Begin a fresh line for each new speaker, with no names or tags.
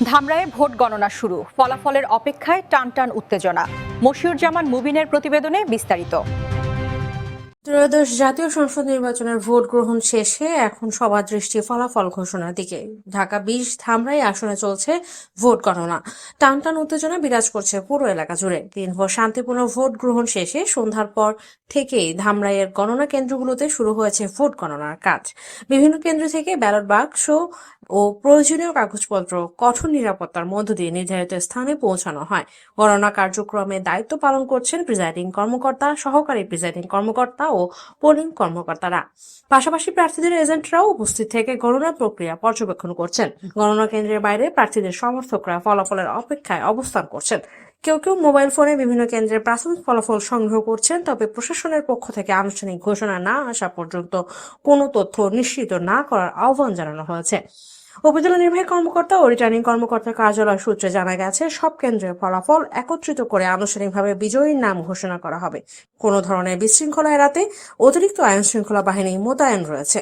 ধামরায়ে vote গণনা শুরু, ফলাফলের অপেক্ষায় টানটান উত্তেজনা। মশিউজ্জামান মুবিনের প্রতিবেদনে বিস্তারিত।
ত্রয়োদশ জাতীয় সংসদ নির্বাচনের ভোট গ্রহণ শেষে এখন সবার দৃষ্টি ফলাফল ঘোষণার দিকে। ঢাকা ২০ ধামরাই আসনে চলছে ভোট গণনা। টানটান উত্তেজনা বিরাজ করছে পুরো এলাকা জুড়ে। দিনভর শান্তিপূর্ণ ভোট গ্রহণ শেষে সন্ধ্যার পর থেকেই ধামরাইয়ের গণনা কেন্দ্রগুলোতে শুরু হয়েছে ভোট গণনার কাজ। বিভিন্ন কেন্দ্র থেকে ব্যালট বাক্স ও প্রয়োজনীয় কাগজপত্র কঠোর নিরাপত্তার মধ্য দিয়ে নির্ধারিত স্থানে পৌঁছানো হয়। গণনা কার্যক্রমে দায়িত্ব পালন করছেন প্রিজাইডিং কর্মকর্তা, সহকারী প্রিজাইডিং কর্মকর্তা ও পোলিং কর্মকর্তারা। পাশাপাশি প্রার্থীদের এজেন্টরাও উপস্থিত থেকে গণনা প্রক্রিয়া পর্যবেক্ষণ করছেন। গণনা কেন্দ্রের বাইরে প্রার্থীদের সমর্থকরা ফলাফলের অপেক্ষায় অবস্থান করছেন। কেউ কেউ মোবাইল ফোনে বিভিন্ন কেন্দ্রের প্রাথমিক ফলাফল সংগ্রহ করছেন। তবে প্রশাসনের পক্ষ থেকে আনুষ্ঠানিক ঘোষণা না আসা পর্যন্ত কোনো তথ্য নিশ্চিত না করার আহ্বান জানানো হয়েছে। উপজেলা নির্বাহী কর্মকর্তা ও রিটার্নিং কর্মকর্তার কার্যালয় সূত্রে জানা গেছে, সব কেন্দ্রের ফলাফল একত্রিত করে আনুষ্ঠানিকভাবে বিজয়ীর নাম ঘোষণা করা হবে। কোনো ধরনের বিশৃঙ্খলা এড়াতে অতিরিক্ত আইন শৃঙ্খলা বাহিনী মোতায়েন রয়েছে।